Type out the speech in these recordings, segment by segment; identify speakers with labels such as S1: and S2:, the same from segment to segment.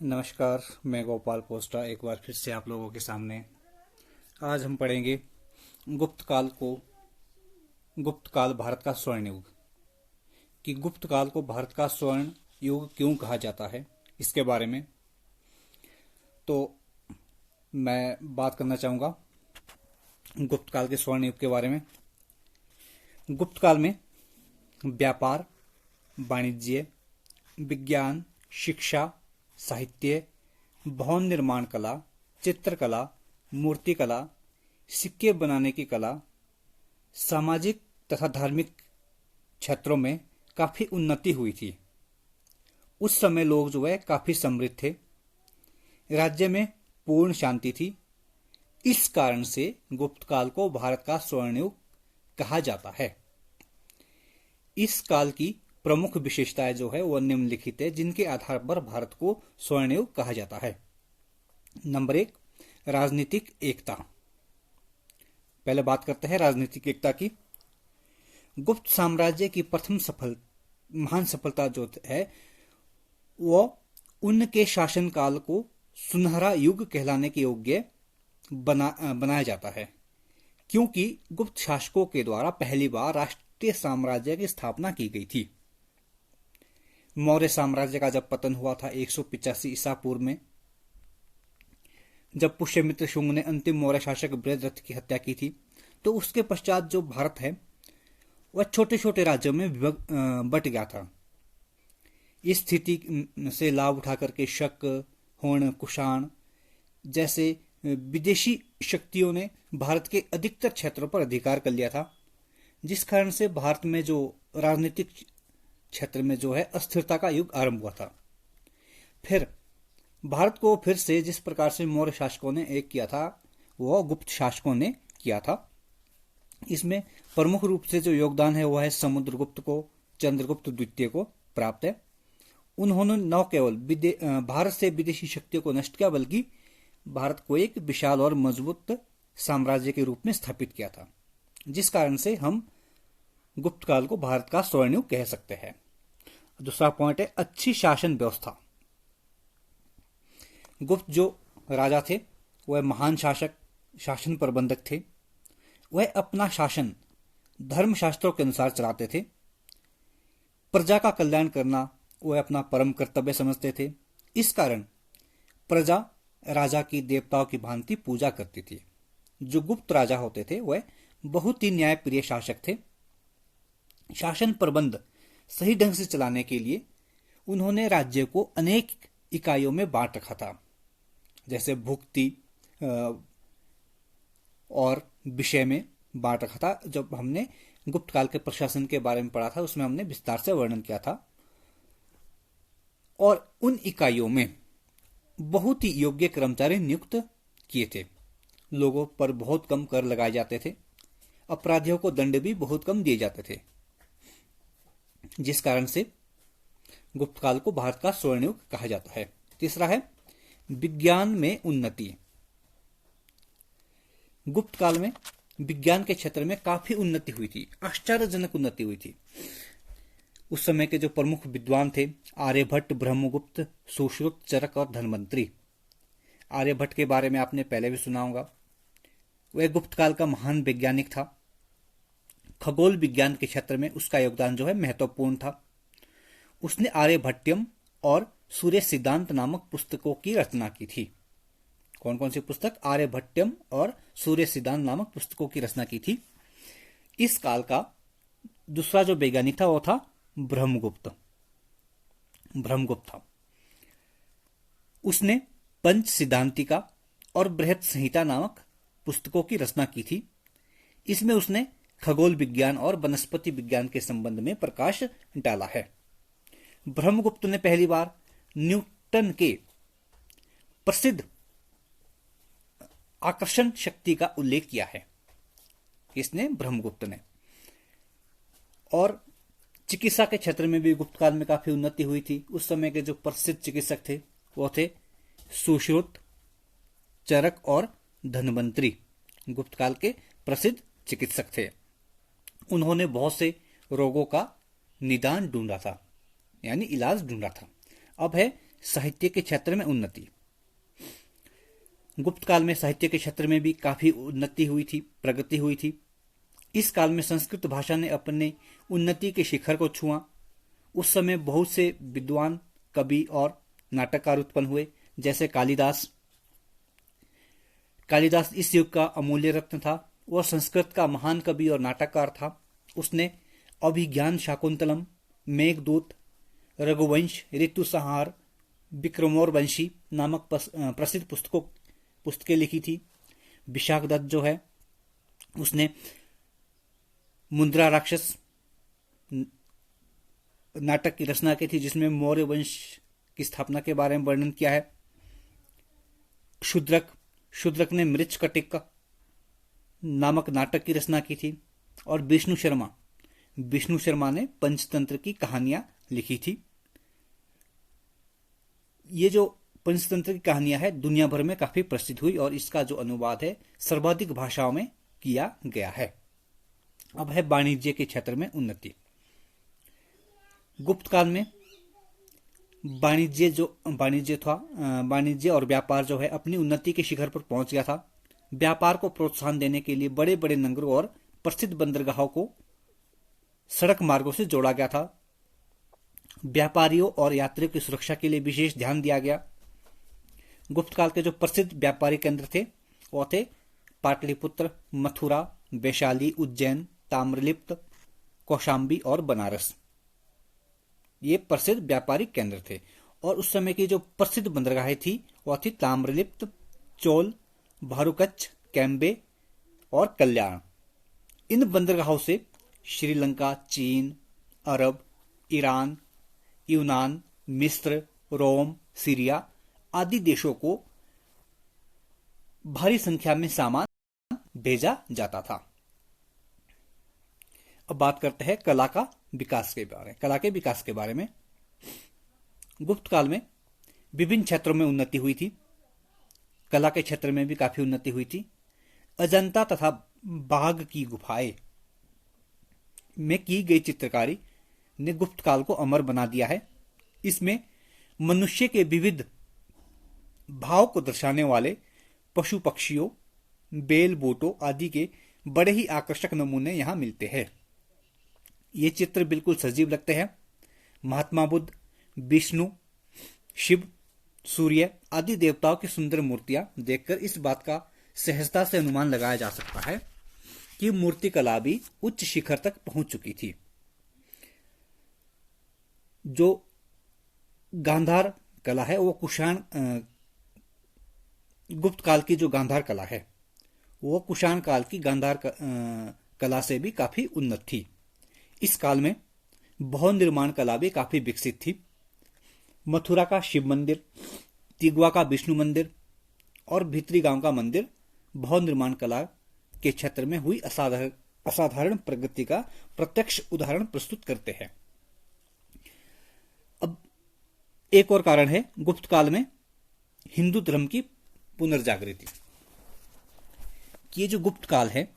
S1: नमस्कार, मैं गोपाल पोस्टा एक बार फिर से आप लोगों के सामने। आज हम पढ़ेंगे गुप्त काल भारत का स्वर्ण युग। कि गुप्त काल को भारत का स्वर्ण युग क्यों कहा जाता है, इसके बारे में तो मैं बात करना चाहूँगा। गुप्त काल के स्वर्ण युग के बारे में। गुप्त काल में व्यापार, वाणिज्य, विज्ञान, शिक्षा, साहित्य, भवन निर्माण कला, चित्रकला, मूर्तिकला, सिक्के बनाने की कला, सामाजिक तथा धार्मिक क्षेत्रों में काफी उन्नति हुई थी। उस समय लोग जो है काफी समृद्ध थे, राज्य में पूर्ण शांति थी। इस कारण से गुप्त काल को भारत का स्वर्ण युग कहा जाता है। इस काल की प्रमुख विशेषताएं जो है वह निम्नलिखित है, जिनके आधार पर भारत को स्वर्ण युग कहा जाता है। नंबर 1, राजनीतिक एकता। पहले बात करते हैं राजनीतिक एकता की। गुप्त साम्राज्य की प्रथम महान सफलता जो है वह उनके शासनकाल को सुनहरा युग कहलाने के योग्य बनाया जाता है, क्योंकि गुप्त शासकों के द्वारा पहली बार राष्ट्रीय साम्राज्य की स्थापना की गई थी। मौर्य साम्राज्य का जब पतन हुआ था 185 ईसा पूर्व में, जब पुष्यमित्र शुंग ने अंतिम मौर्य शासक बृहद्रथ की हत्या की थी, तो उसके पश्चात जो भारत है वह छोटे छोटे राज्यों में बट गया था। इस स्थिति से लाभ उठा करके शक, होण, कुषाण जैसे विदेशी शक्तियों ने भारत के अधिकतर क्षेत्रों पर अधिकार कर लिया था, जिस कारण से भारत में जो राजनीतिक क्षेत्र में जो है अस्थिरता का युग आरंभ हुआ था। फिर भारत को फिर से जिस प्रकार से मौर्य शासकों ने एक किया था वह गुप्त शासकों ने किया था। इसमें प्रमुख रूप से जो योगदान है वह है समुद्रगुप्त को, चंद्रगुप्त द्वितीय को प्राप्त है। उन्होंने न केवल भारत से विदेशी शक्तियों को नष्ट किया, बल्कि भारत को एक विशाल और मजबूत साम्राज्य के रूप में स्थापित किया था, जिस कारण से हम गुप्त काल को भारत का स्वर्ण युग कह सकते हैं। दूसरा पॉइंट है अच्छी शासन व्यवस्था। गुप्त जो राजा थे वह महान शासन प्रबंधक थे। वह अपना शासन धर्मशास्त्रों के अनुसार चलाते थे। प्रजा का कल्याण करना वह अपना परम कर्तव्य समझते थे। इस कारण प्रजा राजा की देवताओं की भांति पूजा करती थी। जो गुप्त राजा होते थे वह बहुत ही न्यायप्रिय शासक थे। शासन प्रबंध सही ढंग से चलाने के लिए उन्होंने राज्य को अनेक इकाइयों में बांट रखा था, जैसे भुक्ति और विषय में बांट रखा था। जब हमने गुप्त काल के प्रशासन के बारे में पढ़ा था उसमें हमने विस्तार से वर्णन किया था। और उन इकाइयों में बहुत ही योग्य कर्मचारी नियुक्त किए थे। लोगों पर बहुत कम कर लगाए जाते थे। अपराधियों को दंड भी बहुत कम दिए जाते थे, जिस कारण से गुप्त काल को भारत का स्वर्ण युग कहा जाता है। तीसरा है विज्ञान में उन्नति। गुप्त काल में विज्ञान के क्षेत्र में काफी उन्नति हुई थी, आश्चर्यजनक उन्नति हुई थी। उस समय के जो प्रमुख विद्वान थे आर्यभट्ट, ब्रह्मगुप्त, सुश्रुत, चरक और धन्वंतरी। आर्यभट्ट के बारे में आपने पहले भी सुना होगा। वह गुप्त काल का महान वैज्ञानिक था। खगोल विज्ञान के क्षेत्र में उसका योगदान जो है महत्वपूर्ण था। उसने आर्यभट्टयम और सूर्य सिद्धांत नामक पुस्तकों की रचना की थी। कौन कौन सी पुस्तक? आर्यभट्टयम और सूर्य सिद्धांत नामक पुस्तकों की रचना की थी। इस काल का दूसरा जो वैज्ञानिक था वो था ब्रह्मगुप्त था। उसने पंच सिद्धांतिका और बृहत संहिता नामक पुस्तकों की रचना की थी। इसमें उसने खगोल विज्ञान और वनस्पति विज्ञान के संबंध में प्रकाश डाला है। ब्रह्मगुप्त ने पहली बार न्यूटन के प्रसिद्ध आकर्षण शक्ति का उल्लेख किया है। इसने ब्रह्मगुप्त ने। और चिकित्सा के क्षेत्र में भी गुप्त काल में काफी उन्नति हुई थी। उस समय के जो प्रसिद्ध चिकित्सक थे वो थे सुश्रुत, चरक और धन्वंतरी। गुप्त काल के प्रसिद्ध चिकित्सक थे। उन्होंने बहुत से रोगों का निदान ढूंढा था, यानी इलाज ढूंढा था। अब है साहित्य के क्षेत्र में उन्नति। गुप्त काल में साहित्य के क्षेत्र में भी काफी उन्नति हुई थी, प्रगति हुई थी। इस काल में संस्कृत भाषा ने अपने उन्नति के शिखर को छुआ। उस समय बहुत से विद्वान, कवि और नाटककार उत्पन्न हुए, जैसे कालिदास। कालिदास इस युग का अमूल्य रत्न था। वह संस्कृत का महान कवि और नाटककार था। उसने अभिज्ञान शाकुंतलम, मेघदूत, रघुवंश, ऋतुसंहार, विक्रमोर्वशी नामक प्रसिद्ध पुस्तकें लिखी थी। विशाख दत्त जो है उसने मुद्रा राक्षस नाटक की रचना की थी, जिसमें मौर्य वंश की स्थापना के बारे में वर्णन किया है। शूद्रक ने मृच्छकटिक नामक नाटक की रचना की थी। और विष्णु शर्मा ने पंचतंत्र की कहानियां लिखी थी। ये जो पंचतंत्र की कहानियां है दुनिया भर में काफी प्रसिद्ध हुई और इसका जो अनुवाद है सर्वाधिक भाषाओं में किया गया है। अब है वाणिज्य के क्षेत्र में उन्नति। गुप्त काल में वाणिज्य और व्यापार जो है अपनी उन्नति के शिखर पर पहुंच गया था। व्यापार को प्रोत्साहन देने के लिए बड़े बड़े नगरों और प्रसिद्ध बंदरगाहों को सड़क मार्गों से जोड़ा गया था। व्यापारियों और यात्रियों की सुरक्षा के लिए विशेष ध्यान दिया गया। गुप्त काल के जो प्रसिद्ध व्यापारी केंद्र थे वो थे पाटलिपुत्र, मथुरा, वैशाली, उज्जैन, ताम्रलिप्त, कौशाम्बी और बनारस। ये प्रसिद्ध व्यापारिक केंद्र थे। और उस समय की जो प्रसिद्ध बंदरगाहें थी वह थी ताम्रलिप्त, चोल, भारुकच्छ, कैम्बे और कल्याण। इन बंदरगाहों से श्रीलंका, चीन, अरब, ईरान, यूनान, मिस्र, रोम, सीरिया आदि देशों को भारी संख्या में सामान भेजा जाता था। अब बात करते हैं कला के विकास के बारे में। गुप्त काल में विभिन्न क्षेत्रों में उन्नति हुई थी। कला के क्षेत्र में भी काफी उन्नति हुई थी। अजंता तथा बाघ की गुफाएं में की गई चित्रकारी ने गुप्त काल को अमर बना दिया है। इसमें मनुष्य के विविध भाव को दर्शाने वाले पशु पक्षियों, बेल बूटों आदि के बड़े ही आकर्षक नमूने यहां मिलते हैं। ये चित्र बिल्कुल सजीव लगते हैं। महात्मा बुद्ध, विष्णु, शिव, सूर्य आदि देवताओं की सुंदर मूर्तियां देखकर इस बात का सहजता से अनुमान लगाया जा सकता है कि मूर्ति कला भी उच्च शिखर तक पहुंच चुकी थी। जो गांधार कला है वो गुप्त काल की जो गांधार कला है वो कुषाण काल की गांधार कला से भी काफी उन्नत थी। इस काल में भवन निर्माण कला भी काफी विकसित थी। मथुरा का शिव मंदिर, तिगवा का विष्णु मंदिर और भीतरी गांव का मंदिर भवन निर्माण कला के क्षेत्र में हुई असाधारण प्रगति का प्रत्यक्ष उदाहरण प्रस्तुत करते हैं। अब एक और कारण है गुप्त काल में हिंदू धर्म की पुनर्जागृति। ये जो गुप्त काल है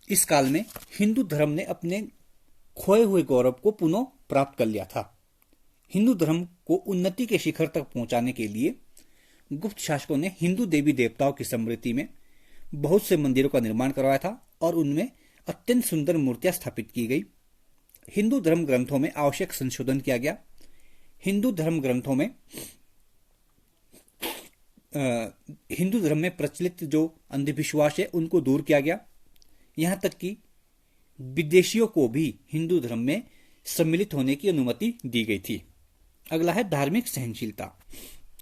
S1: इस काल में हिंदू धर्म ने अपने खोए हुए गौरव को पुनः प्राप्त कर लिया था। हिंदू धर्म को उन्नति के शिखर तक पहुंचाने के लिए गुप्त शासकों ने हिंदू देवी देवताओं की स्मृति में बहुत से मंदिरों का निर्माण करवाया था और उनमें अत्यंत सुंदर मूर्तियां स्थापित की गई। हिंदू धर्म ग्रंथों में आवश्यक संशोधन किया गया। हिंदू धर्म में प्रचलित जो अंधविश्वास है उनको दूर किया गया। यहां तक कि विदेशियों को भी हिंदू धर्म में सम्मिलित होने की अनुमति दी गई थी। अगला है धार्मिक सहनशीलता,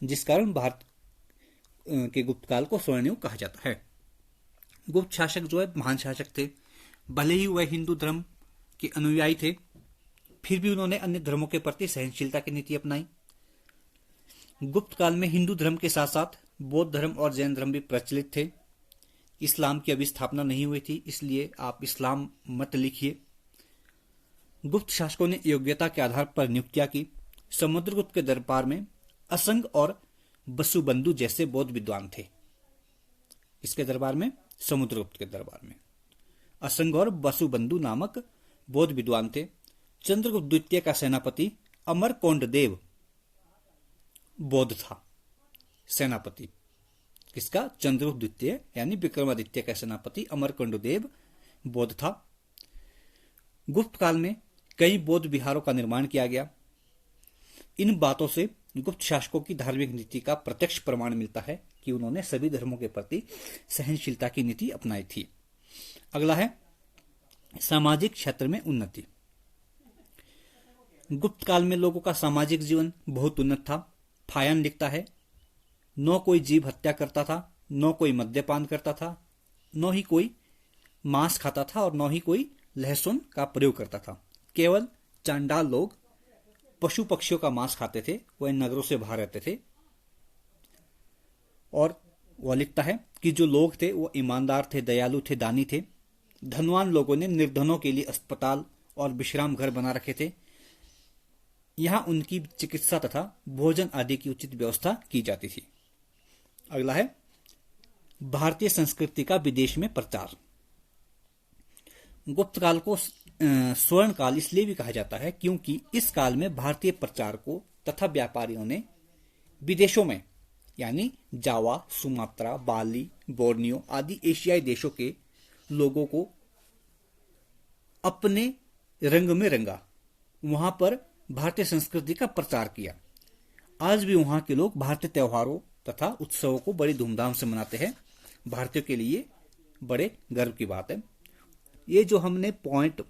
S1: जिस कारण भारत के गुप्त काल को स्वर्ण युग कहा जाता है। गुप्त शासक जो है महान शासक थे। भले ही वह हिंदू धर्म के अनुयायी थे, फिर भी उन्होंने अन्य धर्मों के प्रति सहनशीलता की नीति अपनाई। गुप्त काल में हिंदू धर्म के साथ साथ बौद्ध धर्म और जैन धर्म भी प्रचलित थे। इस्लाम की अभी स्थापना नहीं हुई थी, इसलिए आप इस्लाम मत लिखिए। गुप्त शासकों ने योग्यता के आधार पर नियुक्तियां की। समुद्रगुप्त के दरबार में असंग और वसुबंधु जैसे बौद्ध विद्वान थे। इसके दरबार में, समुद्रगुप्त के दरबार में असंग और वसुबंधु नामक बौद्ध विद्वान थे। चंद्रगुप्त द्वितीय का सेनापति अमरकोंडदेव बौद्ध था, सेनापति। किसका? चंद्रगुप्त द्वितीय यानी विक्रमादित्य का सेनापति अमरकंडदेव बौद्ध था। गुप्त काल में कई बौद्ध विहारों का निर्माण किया गया। इन बातों से गुप्त शासकों की धार्मिक नीति का प्रत्यक्ष प्रमाण मिलता है कि उन्होंने सभी धर्मों के प्रति सहनशीलता की नीति अपनाई थी। अगला है सामाजिक क्षेत्र में उन्नति। गुप्त काल में लोगों का सामाजिक जीवन बहुत उन्नत था। फायन लिखता है, न कोई जीव हत्या करता था, न कोई मद्यपान करता था, न ही कोई मांस खाता था और न ही कोई लहसुन का प्रयोग करता था। केवल चांडाल लोग पशु पक्षियों का मांस खाते थे, वह नगरों से बाहर रहते थे। और वह लिखता है कि जो लोग थे वो ईमानदार थे, दयालु थे, दानी थे। धनवान लोगों ने निर्धनों के लिए अस्पताल और विश्राम घर बना रखे थे। यहां उनकी चिकित्सा तथा भोजन आदि की उचित व्यवस्था की जाती थी। अगला है भारतीय संस्कृति का विदेश में प्रचार। गुप्त काल को स्वर्ण काल इसलिए भी कहा जाता है क्योंकि इस काल में भारतीय प्रचारकों तथा व्यापारियों ने विदेशों में यानी जावा, सुमात्रा, बाली, बोर्नियो आदि एशियाई देशों के लोगों को अपने रंग में रंगा। वहां पर भारतीय संस्कृति का प्रचार किया। आज भी वहां के लोग भारतीय त्योहारों तथा उत्सवों को बड़ी धूमधाम से मनाते हैं। भारतीयों के लिए बड़े गर्व की बात है। ये जो हमने पॉइंट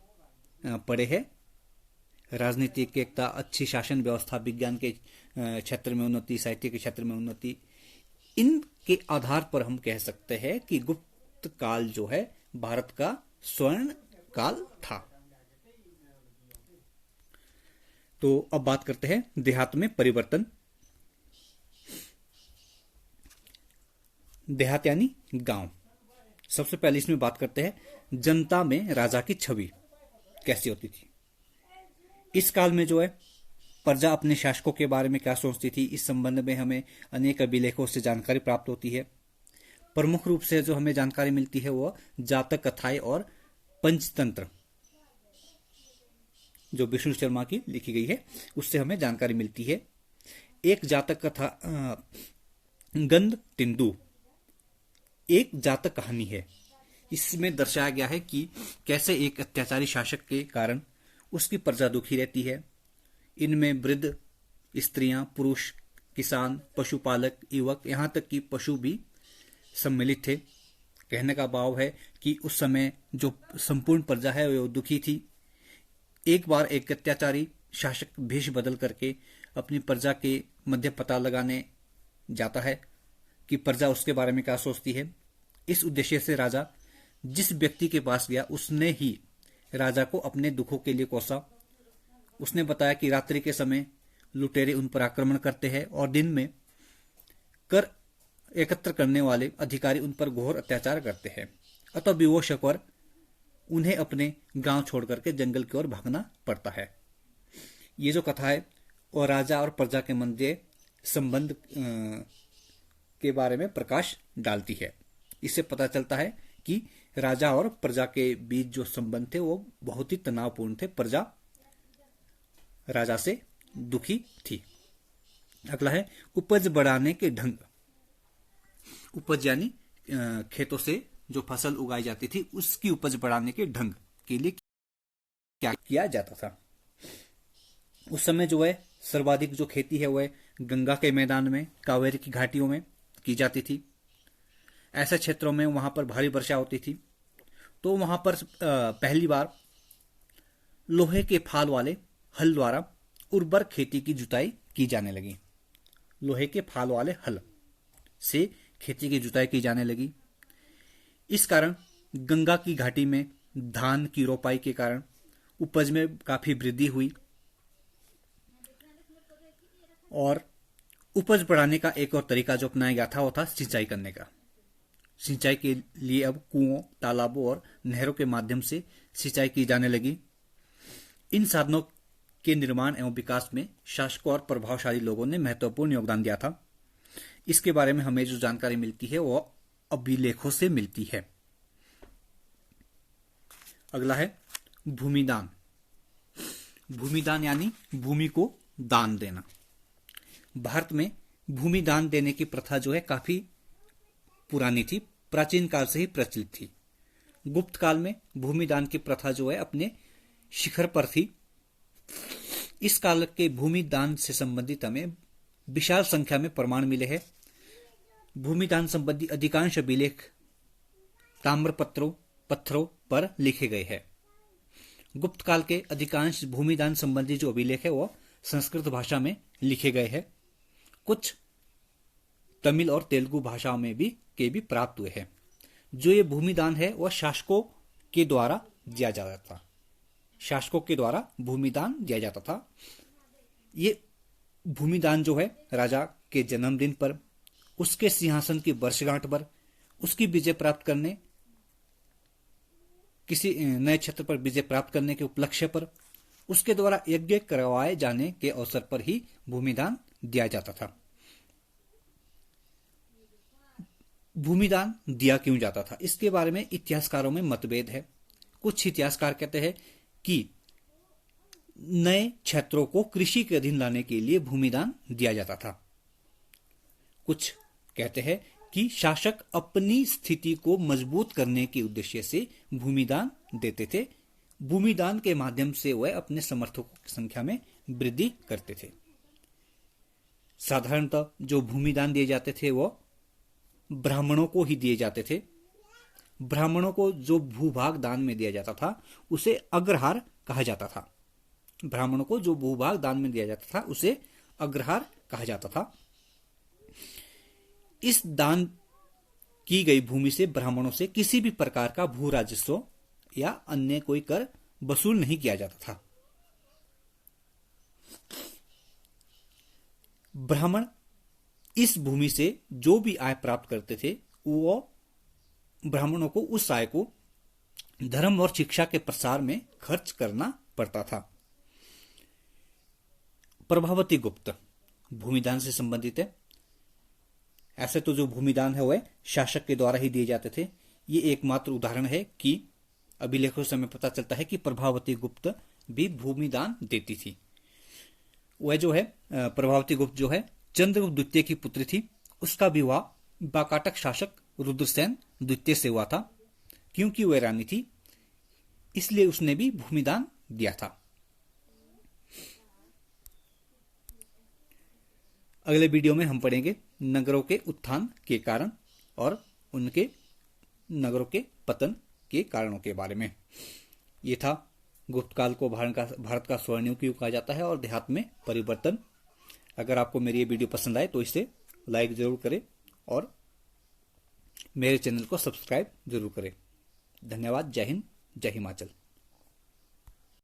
S1: पढ़े हैं, राजनीतिक एकता, अच्छी शासन व्यवस्था, विज्ञान के क्षेत्र में उन्नति, साहित्य के क्षेत्र में उन्नति, इनके आधार पर हम कह सकते हैं कि गुप्त काल जो है भारत का स्वर्ण काल था। तो अब बात करते हैं देहात में परिवर्तन। देहात यानी गांव। सबसे पहले इसमें बात करते हैं जनता में राजा की छवि कैसी होती थी। इस काल में जो है प्रजा अपने शासकों के बारे में क्या सोचती थी, इस संबंध में हमें अनेक अभिलेखों से जानकारी प्राप्त होती है। प्रमुख रूप से जो हमें जानकारी मिलती है वो जातक कथाएं और पंचतंत्र जो विष्णु शर्मा की लिखी गई है उससे हमें जानकारी मिलती है। एक जातक कथा गंध तिंदु एक जातक कहानी है। इसमें दर्शाया गया है कि कैसे एक अत्याचारी शासक के कारण उसकी प्रजा दुखी रहती है। इनमें वृद्ध, स्त्रियां, पुरुष, किसान, पशुपालक, युवक, यहां तक कि पशु भी सम्मिलित थे। कहने का भाव है कि उस समय जो संपूर्ण प्रजा है वो दुखी थी। एक बार एक अत्याचारी शासक भेष बदल करके अपनी प्रजा के मध्य पता लगाने जाता है कि प्रजा उसके बारे में क्या सोचती है। इस उद्देश्य से राजा जिस व्यक्ति के पास गया उसने ही राजा को अपने दुखों के लिए कोसा। उसने बताया कि रात्रि के समय लुटेरे उन पर आक्रमण करते हैं और दिन में कर एकत्र करने वाले अधिकारी उन पर घोर अत्याचार करते हैं। अतः विवश होकर उन्हें अपने गांव छोड़ करके जंगल की ओर भागना पड़ता है। ये जो कथा है और राजा और प्रजा के मध्य संबंध के बारे में प्रकाश डालती है। इससे पता चलता है कि राजा और प्रजा के बीच जो संबंध थे वो बहुत ही तनावपूर्ण थे। प्रजा राजा से दुखी थी। अगला है उपज बढ़ाने के ढंग। उपज यानी खेतों से जो फसल उगाई जाती थी उसकी उपज बढ़ाने के ढंग के लिए क्या किया जाता था। उस समय जो है सर्वाधिक जो खेती है वह गंगा के मैदान में, कावेरी की घाटियों में की जाती थी। ऐसे क्षेत्रों में वहां पर भारी वर्षा होती थी तो वहां पर पहली बार लोहे के फाल वाले हल द्वारा उर्वर खेती की जुताई की जाने लगी। लोहे के फाल वाले हल से खेती की जुताई की जाने लगी। इस कारण गंगा की घाटी में धान की रोपाई के कारण उपज में काफी वृद्धि हुई। और उपज बढ़ाने का एक और तरीका जो अपनाया गया था वो था सिंचाई करने का। सिंचाई के लिए अब कुओं, तालाबों और नहरों के माध्यम से सिंचाई की जाने लगी। इन साधनों के निर्माण एवं विकास में शासकों और प्रभावशाली लोगों ने महत्वपूर्ण योगदान दिया था। इसके बारे में हमें जो जानकारी मिलती है वो अभिलेखों से मिलती है। अगला है भूमिदान। भूमिदान यानी भूमि को दान देना। भारत में भूमि दान देने की प्रथा जो है काफी पुरानी थी, प्राचीन काल से ही प्रचलित थी। गुप्त काल में भूमि दान की प्रथा जो है अपने शिखर पर थी। इस काल के भूमि दान से संबंधित हमें विशाल संख्या में प्रमाण मिले हैं। भूमि दान संबंधी अधिकांश अभिलेख ताम्र पत्थरों पर लिखे गए हैं। गुप्त काल के अधिकांश भूमि दान संबंधी जो अभिलेख है वो संस्कृत भाषा में लिखे गए हैं। कुछ तमिल और तेलुगु भाषाओं में भी प्राप्त हुए हैं। जो ये भूमि दान है वह शासकों के द्वारा दिया जाता था। शासकों के द्वारा भूमि दान दिया जाता था। ये भूमि दान जो है राजा के जन्मदिन पर, उसके सिंहासन की वर्षगांठ पर, उसकी विजय प्राप्त करने, किसी नए क्षेत्र पर विजय प्राप्त करने के उपलक्ष्य पर, उसके द्वारा यज्ञ करवाए जाने के अवसर पर ही भूमि दान दिया जाता था। भूमि दान दिया क्यों जाता था, इसके बारे में इतिहासकारों में मतभेद है। कुछ इतिहासकार कहते हैं कि नए क्षेत्रों को कृषि के अधीन लाने के लिए भूमि दान दिया जाता था। कुछ कहते हैं कि शासक अपनी स्थिति को मजबूत करने के उद्देश्य से भूमि दान देते थे। भूमि दान के माध्यम से वह अपने समर्थकों की संख्या में वृद्धि करते थे। साधारणतः जो भूमि दान दिए जाते थे वो ब्राह्मणों को ही दिए जाते थे। ब्राह्मणों को जो भूभाग दान में दिया जाता था उसे अग्रहार कहा जाता था। ब्राह्मणों को जो भूभाग दान में दिया जाता था उसे अग्रहार कहा जाता था। इस दान की गई भूमि से ब्राह्मणों से किसी भी प्रकार का भू राजस्व या अन्य कोई कर वसूल नहीं किया जाता था। ब्राह्मण इस भूमि से जो भी आय प्राप्त करते थे वो ब्राह्मणों को उस आय को धर्म और शिक्षा के प्रसार में खर्च करना पड़ता था। प्रभावती गुप्त भूमिदान से संबंधित है। ऐसे तो जो भूमिदान है वह शासक के द्वारा ही दिए जाते थे। ये एकमात्र उदाहरण है कि अभिलेखों से हमें पता चलता है कि प्रभावती गुप्त भी भूमिदान देती थी। वह जो है प्रभावती गुप्त जो है चंद्रगुप्त द्वितीय की पुत्री थी। उसका विवाह बाकाटक शासक रुद्रसेन द्वितीय से हुआ था। क्योंकि वह रानी थी इसलिए उसने भी भूमिदान दिया था। अगले वीडियो में हम पढ़ेंगे नगरों के उत्थान के कारण और उनके नगरों के पतन के कारणों के बारे में। ये था गुप्त काल को भारत का स्वर्णयुग युग कहा जाता है और देहात में परिवर्तन। अगर आपको मेरी ये वीडियो पसंद आए तो इसे लाइक जरूर करें और मेरे चैनल को सब्सक्राइब जरूर करें। धन्यवाद। जय हिंद, जय हिमाचल।